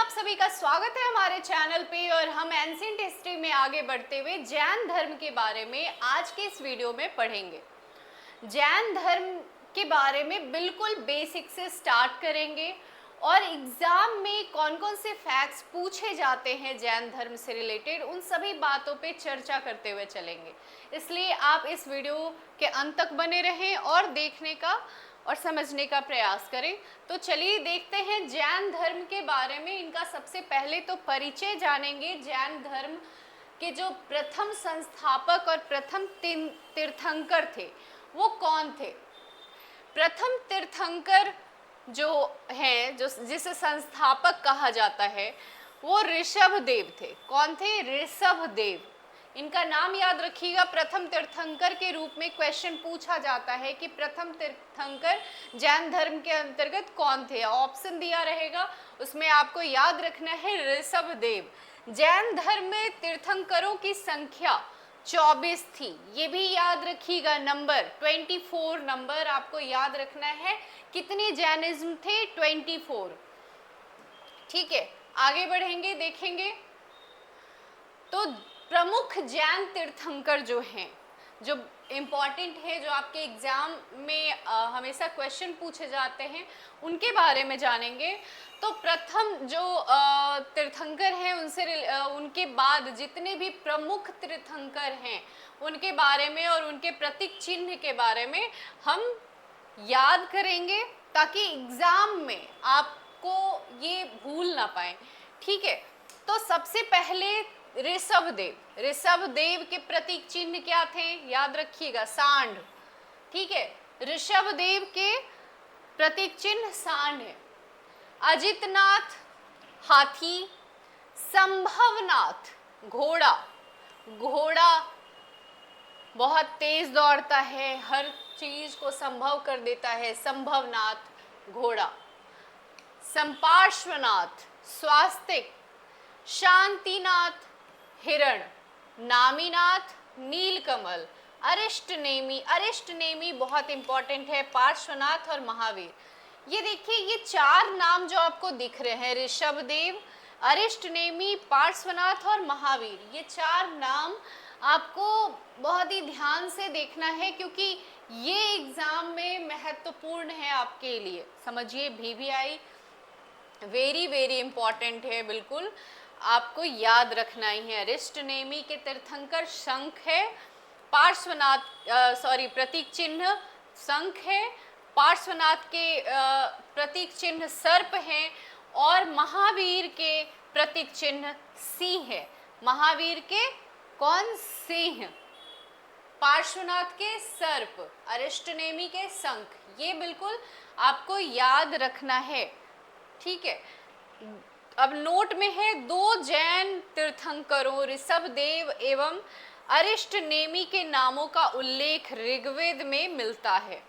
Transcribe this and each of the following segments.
आप सभी का स्वागत है हमारे चैनल पे और हम एंशिएंट हिस्ट्री में आगे बढ़ते हुए जैन धर्म के बारे में आज के इस वीडियो में पढ़ेंगे। जैन धर्म के बारे में बिल्कुल बेसिक से स्टार्ट करेंगे और एग्जाम में कौन कौन से फैक्ट्स पूछे जाते हैं जैन धर्म से रिलेटेड, उन सभी बातों पे चर्चा करते हुए चलेंगे। इसलिए आप इस वीडियो के अंत तक बने रहें और देखने का और समझने का प्रयास करें। तो चलिए देखते हैं जैन धर्म के बारे में। इनका सबसे पहले तो परिचय जानेंगे। जैन धर्म के जो प्रथम संस्थापक और प्रथम तीर्थंकर थे वो कौन थे। प्रथम तीर्थंकर जो हैं, जो जिसे संस्थापक कहा जाता है, वो ऋषभ देव थे। कौन थे? ऋषभ देव। इनका नाम याद रखिएगा। प्रथम तीर्थंकर के रूप में क्वेश्चन पूछा जाता है कि प्रथम तीर्थंकर जैन धर्म के अंतर्गत कौन थे। ऑप्शन दिया रहेगा, उसमें आपको याद रखना है ऋषभ देव। जैन धर्म में तीर्थंकरों की संख्या 24 थी, ये भी याद रखिएगा। नंबर 24 नंबर आपको याद रखना है। कितने जैनिज्म थे? 24। ठीक है, आगे बढ़ेंगे, देखेंगे। तो प्रमुख जैन तीर्थंकर जो हैं, जो इम्पॉर्टेंट है, जो आपके एग्जाम में हमेशा क्वेश्चन पूछे जाते हैं, उनके बारे में जानेंगे। तो प्रथम जो तीर्थंकर हैं, उनके बाद जितने भी प्रमुख तीर्थंकर हैं उनके बारे में और उनके प्रतीक चिन्ह के बारे में हम याद करेंगे, ताकि एग्जाम में आपको ये भूल ना पाए। ठीक है, तो सबसे पहले ऋषभ देव के प्रतीक चिन्ह क्या थे? याद रखिएगा, सांड। ठीक है, ऋषभ देव के प्रतीक चिन्ह सांड है। अजितनाथ हाथी, संभवनाथ घोड़ा बहुत तेज दौड़ता है, हर चीज को संभव कर देता है, संभवनाथ घोड़ा। संपार्श्वनाथ स्वास्तिक, शांतिनाथ हिरण, नामीनाथ नीलकमल, अरिष्टनेमी बहुत इंपॉर्टेंट है, पार्श्वनाथ और महावीर। ये देखिए, ये चार नाम जो आपको दिख रहे हैं, ऋषभ देव, अरिष्टनेमी, पार्श्वनाथ और महावीर, ये चार नाम आपको बहुत ही ध्यान से देखना है, क्योंकि ये एग्जाम में महत्वपूर्ण है आपके लिए। समझिए, VVI वेरी वेरी इंपॉर्टेंट है, बिल्कुल आपको याद रखना ही है। अरिष्टनेमी के तीर्थंकर शंख है, प्रतीक चिन्ह शंख है, पार्श्वनाथ के प्रतीक चिन्ह सर्प है और महावीर के प्रतीक चिन्ह सिंह है। महावीर के कौन? सिंह। पार्श्वनाथ के सर्प, अरिष्टनेमी के शंख। ये बिल्कुल आपको याद रखना है। ठीक है, अब नोट में है, दो जैन तीर्थंकरों ऋषभ देव एवं अरिष्टनेमी के नामों का उल्लेख ऋग्वेद में मिलता है।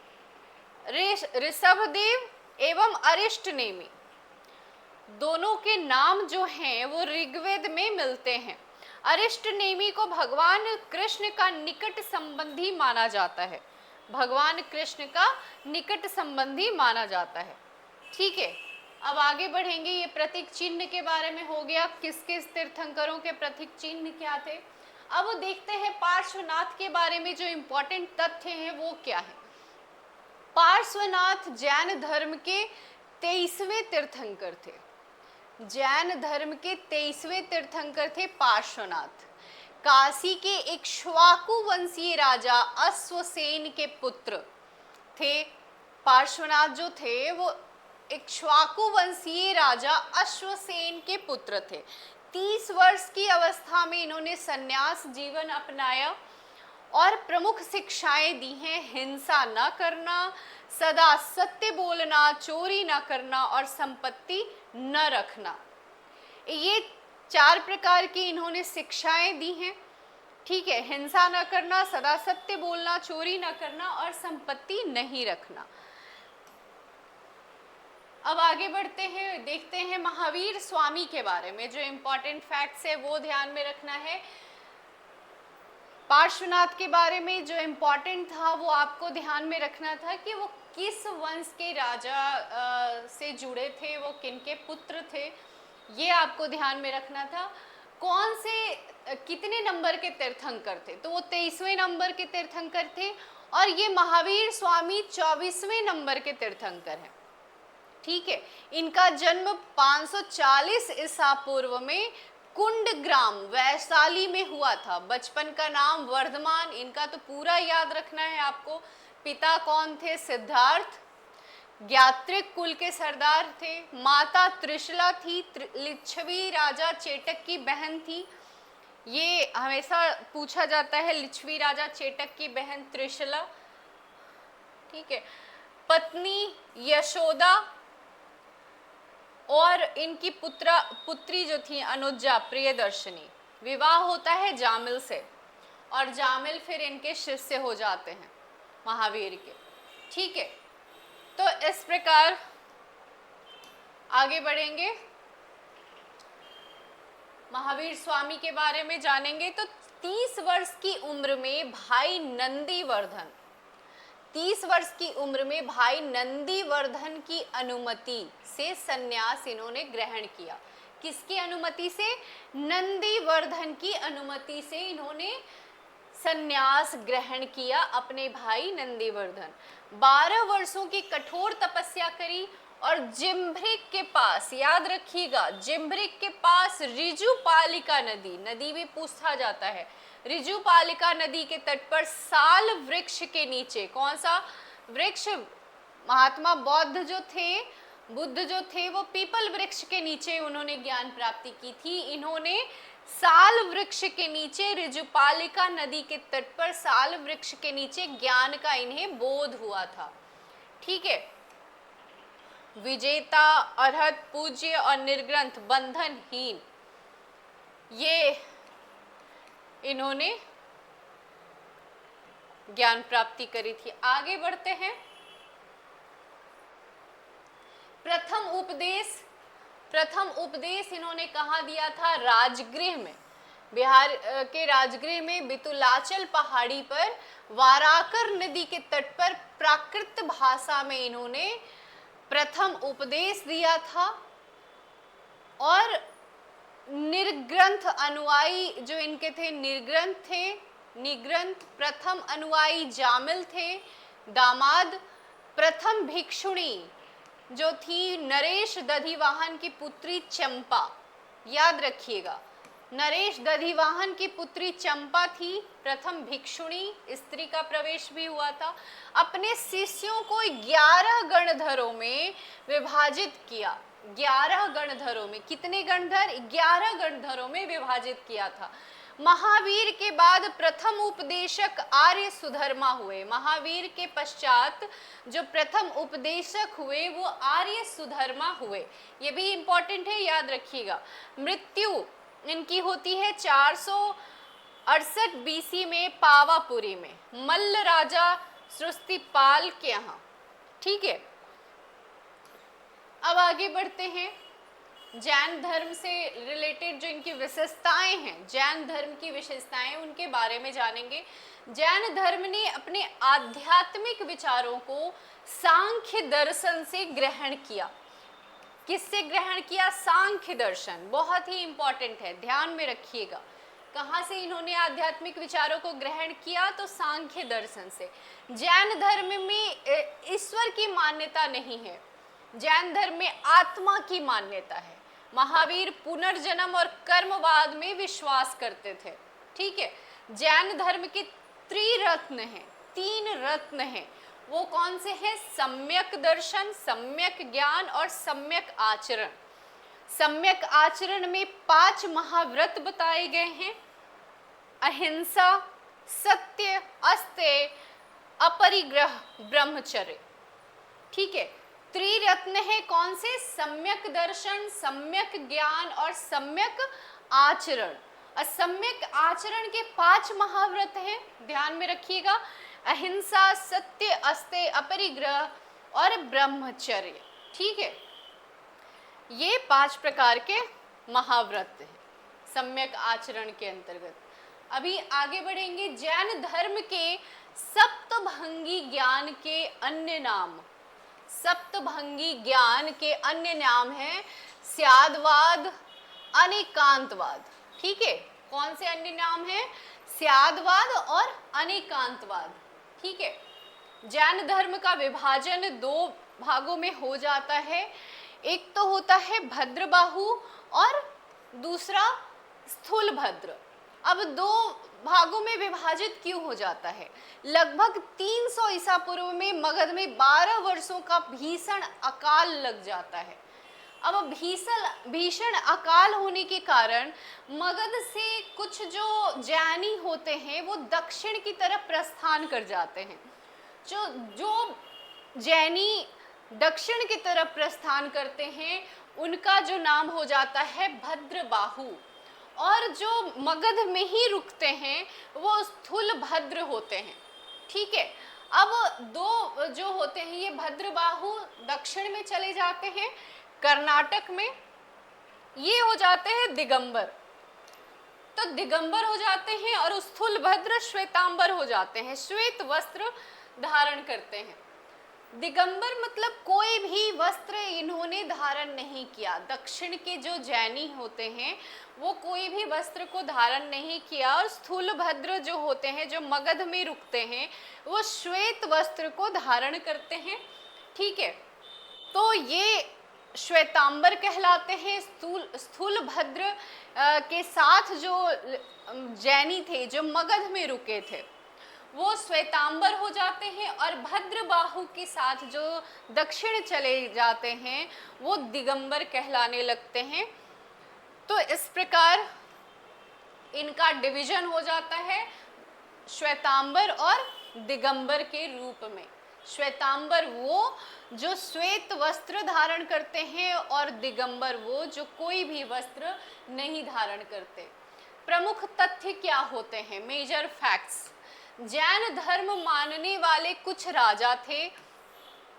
ऋषभ देव एवं अरिष्टनेमी दोनों के नाम जो हैं वो ऋग्वेद में मिलते हैं। अरिष्टनेमी को भगवान कृष्ण का निकट संबंधी माना जाता है। भगवान कृष्ण का निकट संबंधी माना जाता है। ठीक है, अब आगे बढ़ेंगे। ये प्रतीक चिन्ह के बारे में हो गया, किस किस तीर्थंकरों के प्रतीक चिन्ह क्या थे। अब देखते हैं पार्श्वनाथ के बारे में जो इम्पोर्टेंट तथ्य हैं वो क्या है। पार्श्वनाथ जैन धर्म के 23वें तीर्थंकर थे। जैन धर्म के 23वें तीर्थंकर थे पार्श्वनाथ। काशी के इक्ष्वाकु वंशीय राजा अश्वसेन के पुत्र थे। पार्श्वनाथ जो थे वो इक्ष्वाकु वंशीय राजा अश्वसेन के पुत्र थे। 30 वर्ष की अवस्था में इन्होंने संन्यास जीवन अपनाया और प्रमुख शिक्षाएं दी हैं: हिंसा न करना, सदा सत्य बोलना, चोरी न करना और संपत्ति न रखना। ये 4 प्रकार की इन्होंने शिक्षाएं दी हैं। ठीक है, हिंसा न करना, सदा सत्य बोलना, चोरी न करना और संपत्ति नहीं रखना। अब आगे बढ़ते हैं, देखते हैं महावीर स्वामी के बारे में। जो इम्पोर्टेंट फैक्ट्स है वो ध्यान में रखना है। पार्श्वनाथ के बारे में जो इम्पोर्टेंट था वो आपको ध्यान में रखना था कि वो किस वंश के राजा से जुड़े थे, वो किनके पुत्र थे। ये आपको ध्यान में रखना था। कौन से कितने नंबर के तीर्थंकर थे? तो वो 23वें नंबर के तीर्थंकर थे, और ये महावीर स्वामी 24वें नंबर के तीर्थंकर हैं। ठीक है, इनका जन्म 540 ईसा पूर्व में कुंडग्राम वैशाली में हुआ था। बचपन का नाम वर्धमान, इनका तो पूरा याद रखना है आपको। पिता कौन थे? सिद्धार्थ, ज्ञात्रिक कुल के सरदार थे। माता त्रिशला थी, लिच्छवी राजा चेटक की बहन थी। ये हमेशा पूछा जाता है, लिच्छवी राजा चेटक की बहन त्रिशला। ठीक है, पत्नी यशोदा, और इनकी पुत्री जो थी अनुजा प्रियदर्शनी। विवाह होता है जामिल से, और जामिल फिर इनके शिष्य हो जाते हैं महावीर के। ठीक है, तो इस प्रकार आगे बढ़ेंगे, महावीर स्वामी के बारे में जानेंगे। तो 30 वर्ष की उम्र में भाई नंदीवर्धन, 30 वर्ष की उम्र में भाई नंदीवर्धन की अनुमति से सन्यास इन्होंने ग्रहण किया। किसकी अनुमति से? नंदीवर्धन की अनुमति से इन्होंने सन्यास ग्रहण किया, अपने भाई नंदीवर्धन। 12 वर्षों की कठोर तपस्या करी, और जिम्भ्रिक के पास, याद रखिएगा, जिम्भ्रिक के पास ऋजुपालिका नदी, नदी भी पूछा जाता है, ऋजुपालिका नदी के तट पर साल वृक्ष के नीचे, कौन सा वृक्ष? महात्मा बुद्ध जो थे वो पीपल वृक्ष के नीचे उन्होंने ज्ञान प्राप्ति की थी। इन्होंने साल वृक्ष के नीचे, ऋजुपालिका नदी के तट पर साल वृक्ष के नीचे ज्ञान का इन्हें बोध हुआ था। ठीक है, विजेता, अरहत, पूज्य और निर्ग्रंथ, बंधनहीन, ये इन्होंने ज्ञान प्राप्ति करी थी। आगे बढ़ते हैं। प्रथम उपदेश इन्होंने कहाँ दिया था? राजगृह में, बिहार के राजगृह में, बितुलाचल पहाड़ी पर वाराकर नदी के तट पर प्राकृत भाषा में इन्होंने प्रथम उपदेश दिया था। और निर्ग्रंथ अनुयायी जो इनके थे, निग्रंथ प्रथम अनुयायी जामिल थे। दामाद प्रथम भिक्षुणी जो थी नरेश दधिवाहन की पुत्री चंपा, याद रखिएगा, नरेश दधिवाहन की पुत्री चंपा थी प्रथम भिक्षुणी, स्त्री का प्रवेश भी हुआ था। अपने शिष्यों को 11 गणधरों में विभाजित किया। 11 गणधरों में, कितने गणधर? 11 गणधरों में विभाजित किया था। महावीर के बाद प्रथम उपदेशक आर्य सुधर्मा हुए। महावीर के पश्चात जो प्रथम उपदेशक हुए वो आर्य सुधर्मा हुए। ये भी इंपॉर्टेंट है, याद रखिएगा। मृत्यु इनकी होती है 468 बीसी में पावापुरी में, मल्ल राजा सृष्टिपाल के यहाँ। ठीक है, अब आगे बढ़ते हैं। जैन धर्म से रिलेटेड जो इनकी विशेषताएं हैं, जैन धर्म की विशेषताएं, उनके बारे में जानेंगे। जैन धर्म ने अपने आध्यात्मिक विचारों को सांख्य दर्शन से ग्रहण किया। किससे ग्रहण किया? सांख्य दर्शन, बहुत ही इंपॉर्टेंट है, ध्यान में रखिएगा। कहाँ से इन्होंने आध्यात्मिक विचारों को ग्रहण किया? तो सांख्य दर्शन से। जैन धर्म में ईश्वर की मान्यता नहीं है, जैन धर्म में आत्मा की मान्यता है। महावीर पुनर्जन्म और कर्मवाद में विश्वास करते थे। ठीक है, जैन धर्म के त्रिरत्न हैं, 3 रत्न हैं। वो कौन से हैं? सम्यक दर्शन, सम्यक ज्ञान और सम्यक आचरण। सम्यक आचरण में 5 महाव्रत बताए गए हैं: अहिंसा, सत्य, अस्तेय, अपरिग्रह, ब्रह्मचर्य। ठीक है, त्रिरत्न है कौन से? सम्यक दर्शन, सम्यक ज्ञान और सम्यक आचरण। और सम्यक आचरण के 5 महाव्रत हैं, ध्यान में रखिएगा: अहिंसा, सत्य, अस्तेय, अपरिग्रह और ब्रह्मचर्य। ठीक है, ये 5 प्रकार के महाव्रत हैं सम्यक आचरण के अंतर्गत। अभी आगे बढ़ेंगे। जैन धर्म के सप्तभंगी ज्ञान के अन्य नाम, सप्तभंगी ज्ञान के अन्य नाम हैं स्यादवाद, अनेकांतवाद। ठीक है, कौन से अन्य नाम हैं? स्यादवाद और अनेकांतवाद। ठीक है, जैन धर्म का विभाजन दो भागों में हो जाता है। एक तो होता है भद्रबाहु और दूसरा स्थूलभद्र। अब दो भागों में विभाजित क्यों हो जाता है? लगभग 300 ईसा पूर्व में मगध में 12 वर्षों का भीषण अकाल लग जाता है। अब भीषण अकाल होने के कारण मगध से कुछ जो जैनी होते हैं वो दक्षिण की तरफ प्रस्थान कर जाते हैं। जो जैनी दक्षिण की तरफ प्रस्थान करते हैं उनका जो नाम हो जाता है भद्रबाहु, और जो मगध में ही रुकते हैं वो स्थूलभद्र होते हैं। ठीक है, अब दो जो होते हैं ये भद्रबाहु दक्षिण में चले जाते हैं, कर्नाटक में ये हो जाते हैं दिगंबर, तो दिगंबर हो जाते हैं, और स्थूलभद्र श्वेतांबर हो जाते हैं, श्वेत वस्त्र धारण करते हैं। दिगंबर मतलब कोई भी वस्त्र इन्होंने धारण नहीं किया। दक्षिण के जो जैनी होते हैं वो कोई भी वस्त्र को धारण नहीं किया, और स्थूलभद्र जो होते हैं जो मगध में रुकते हैं वो श्वेत वस्त्र को धारण करते हैं। ठीक है, तो ये श्वेतांबर कहलाते हैं। स्थूलभद्र के साथ जो जैनी थे जो मगध में रुके थे वो श्वेतांबर हो जाते हैं, और भद्रबाहु के साथ जो दक्षिण चले जाते हैं वो दिगंबर कहलाने लगते हैं। तो इस प्रकार इनका डिवीजन हो जाता है श्वेतांबर और दिगंबर के रूप में। श्वेतांबर वो जो श्वेत वस्त्र धारण करते हैं, और दिगंबर वो जो कोई भी वस्त्र नहीं धारण करते। प्रमुख तथ्य क्या होते हैं? Major facts. जैन धर्म मानने वाले कुछ राजा थे।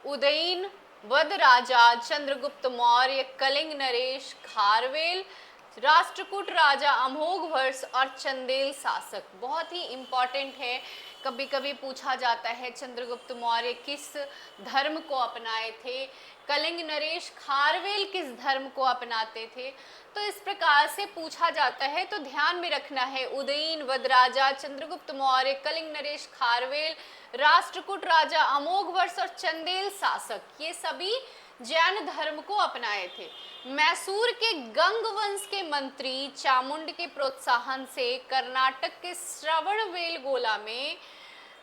उदयन, वध राजा, चंद्रगुप्त मौर्य, कलिंग नरेश, खारवेल, राष्ट्रकूट राजा अमोघवर्ष और चंदेल शासक। बहुत ही इम्पॉर्टेंट है, कभी कभी पूछा जाता है चंद्रगुप्त मौर्य किस धर्म को अपनाए थे, कलिंग नरेश खारवेल किस धर्म को अपनाते थे। तो इस प्रकार से पूछा जाता है, तो ध्यान में रखना है उदयन, वदराजा, चंद्रगुप्त मौर्य, कलिंग नरेश खारवेल, राष्ट्रकूट राजा अमोघवर्ष और चंदेल शासक, ये सभी जैन धर्म को अपनाए थे। मैसूर के गंग वंश के मंत्री चामुंड के प्रोत्साहन से कर्नाटक के श्रवणबेलगोला में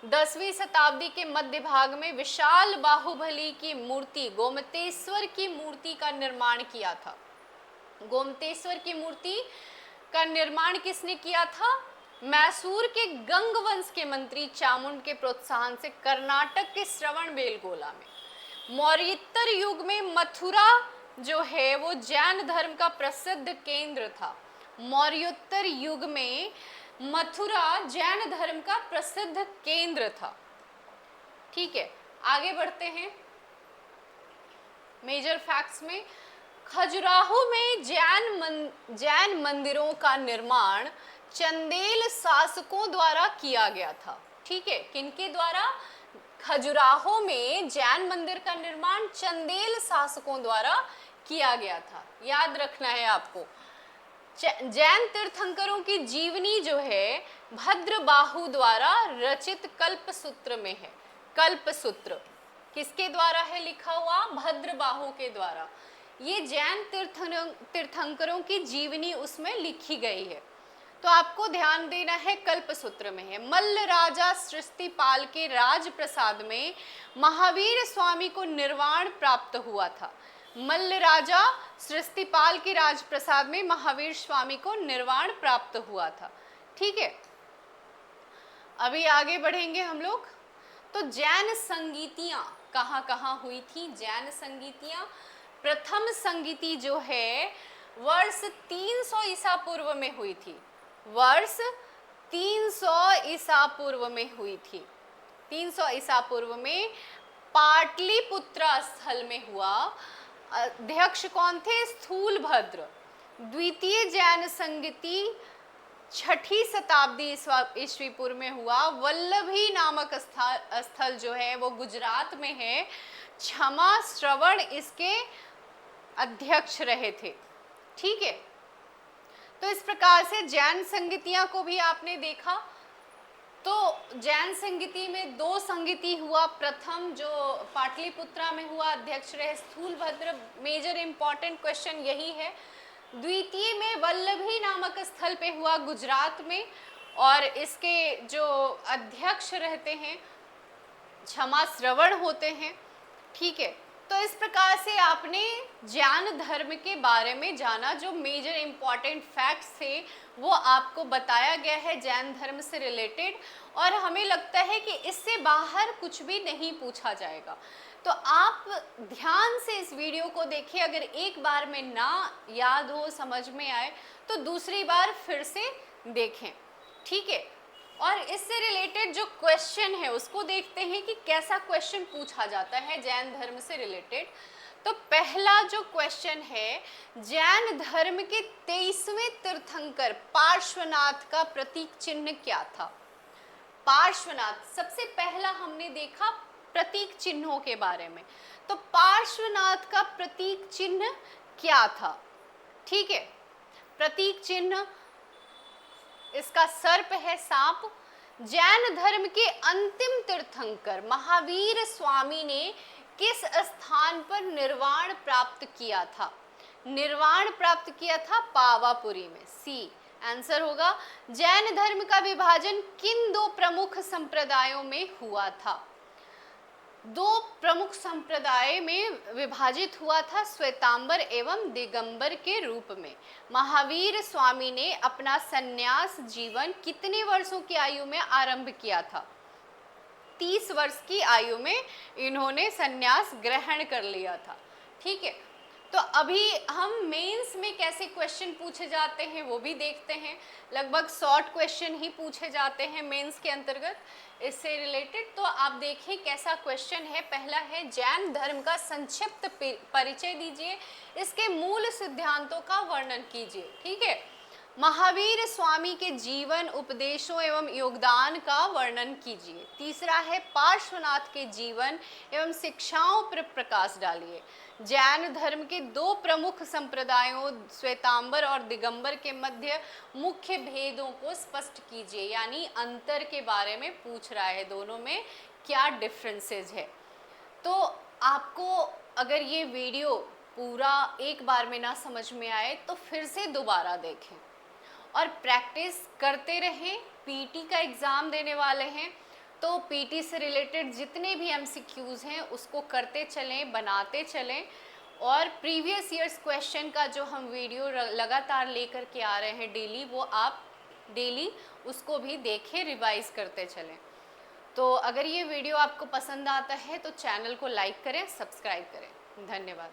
10वीं शताब्दी के मध्य भाग में विशाल बाहुबली की मूर्ति गोमतेश्वर की मूर्ति का निर्माण किया था। गोमतेश्वर की मूर्ति का निर्माण किसने किया था? मैसूर के गंग वंश के मंत्री चामुंड के प्रोत्साहन से कर्नाटक के श्रवणबेलगोला में। मौर्योत्तर युग में मथुरा जो है वो जैन धर्म का प्रसिद्ध केंद्र था। मौर्योत्तर युग में मथुरा जैन धर्म का प्रसिद्ध केंद्र था। ठीक है, आगे बढ़ते हैं मेजर फैक्ट्स में। खजुराहो में जैन मंदिरों का निर्माण चंदेल शासकों द्वारा किया गया था। ठीक है, किनके द्वारा? खजुराहो में जैन मंदिर का निर्माण चंदेल शासकों द्वारा किया गया था, याद रखना है आपको। जैन तीर्थंकरों की जीवनी जो है भद्रबाहु द्वारा रचित कल्पसूत्र में है। कल्पसूत्र किसके द्वारा है लिखा हुआ? भद्रबाहु के द्वारा। ये जैन तीर्थंकरों की जीवनी उसमें लिखी गई है, तो आपको ध्यान देना है कल्पसूत्र में है। मल्ल राजा सृष्टिपाल के राजप्रसाद में महावीर स्वामी को निर्वाण प्राप्त हुआ था। मल्ल राजा सृष्टिपाल के राजप्रसाद में महावीर स्वामी को निर्वाण प्राप्त हुआ था। ठीक है, अभी आगे बढ़ेंगे हम लोग। तो जैन संगीतियां कहाँ कहाँ हुई थी? जैन संगीतियां प्रथम संगीति जो है वर्ष 300 ईसा पूर्व में हुई थी। वर्ष 300 ईसा पूर्व में हुई थी। 300 ईसा पूर्व में पाटलिपुत्र स्थल में हुआ। अध्यक्ष कौन थे? स्थूलभद्र। द्वितीय जैन संगीति 6ठी शताब्दी ईस्वी पूर्व में हुआ। वल्लभी नामक स्थल जो है वो गुजरात में है। क्षमा श्रवण इसके अध्यक्ष रहे थे। ठीक है, तो इस प्रकार से जैन संगीतियां को भी आपने देखा। तो जैन संगीति में दो संगीति हुआ, प्रथम जो पाटलिपुत्रा में हुआ, अध्यक्ष रहे स्थूलभद्र, मेजर इंपॉर्टेंट क्वेश्चन यही है। द्वितीय में वल्लभी नामक स्थल पे हुआ गुजरात में, और इसके जो अध्यक्ष रहते हैं क्षमा श्रवण होते हैं। ठीक है, तो इस प्रकार से आपने जैन धर्म के बारे में जाना, जो मेजर इंपॉर्टेंट फैक्ट्स थे वो आपको बताया गया है जैन धर्म से रिलेटेड, और हमें लगता है कि इससे बाहर कुछ भी नहीं पूछा जाएगा। तो आप ध्यान से इस वीडियो को देखिए, अगर एक बार में ना याद हो, समझ में आए, तो दूसरी बार फिर से देखें। ठीक है, और इससे रिलेटेड जो क्वेश्चन है उसको देखते हैं कि कैसा क्वेश्चन पूछा जाता है जैन धर्म से रिलेटेड। तो पहला जो क्वेश्चन है, जैन धर्म के 23वें तीर्थंकर पार्श्वनाथ का प्रतीक चिन्ह क्या था? पार्श्वनाथ, सबसे पहला हमने देखा प्रतीक चिन्हों के बारे में। तो पार्श्वनाथ का प्रतीक चिन्ह क्या था? ठीक है, प्रतीक चिन्ह इसका सर्प है, सांप। जैन धर्म के अंतिम तीर्थंकर महावीर स्वामी ने किस स्थान पर निर्वाण प्राप्त किया था? निर्वाण प्राप्त किया था पावापुरी में। सी आंसर होगा। जैन धर्म का विभाजन किन दो प्रमुख संप्रदायों में हुआ था? दो प्रमुख संप्रदाय में विभाजित हुआ था, श्वेतांबर एवं दिगंबर के रूप में। महावीर स्वामी ने अपना संन्यास जीवन कितने वर्षों की आयु में आरंभ किया था? 30 वर्ष की आयु में इन्होंने संन्यास ग्रहण कर लिया था। ठीक है, तो अभी हम मेंस में कैसे क्वेश्चन पूछे जाते हैं वो भी देखते हैं। लगभग शॉर्ट क्वेश्चन ही पूछे जाते हैं मेंस के अंतर्गत इससे रिलेटेड। तो आप देखिए कैसा क्वेश्चन है। पहला है, जैन धर्म का संक्षिप्त परिचय दीजिए, इसके मूल सिद्धांतों का वर्णन कीजिए। ठीक है, महावीर स्वामी के जीवन, उपदेशों एवं योगदान का वर्णन कीजिए। तीसरा है, पार्श्वनाथ के जीवन एवं शिक्षाओं पर प्रकाश डालिए। जैन धर्म के दो प्रमुख संप्रदायों श्वेतांबर और दिगंबर के मध्य मुख्य भेदों को स्पष्ट कीजिए, यानी अंतर के बारे में पूछ रहा है, दोनों में क्या डिफरेंसेस है। तो आपको अगर ये वीडियो पूरा एक बार में ना समझ में आए तो फिर से दोबारा देखें और प्रैक्टिस करते रहें। पीटी का एग्ज़ाम देने वाले हैं तो पीटी से रिलेटेड जितने भी एमसीक्यूज़ हैं उसको करते चलें, बनाते चलें, और प्रीवियस ईयर्स क्वेश्चन का जो हम वीडियो लगातार लेकर के आ रहे हैं डेली, वो आप डेली उसको भी देखें, रिवाइज करते चलें। तो अगर ये वीडियो आपको पसंद आता है तो चैनल को लाइक करें, सब्सक्राइब करें। धन्यवाद।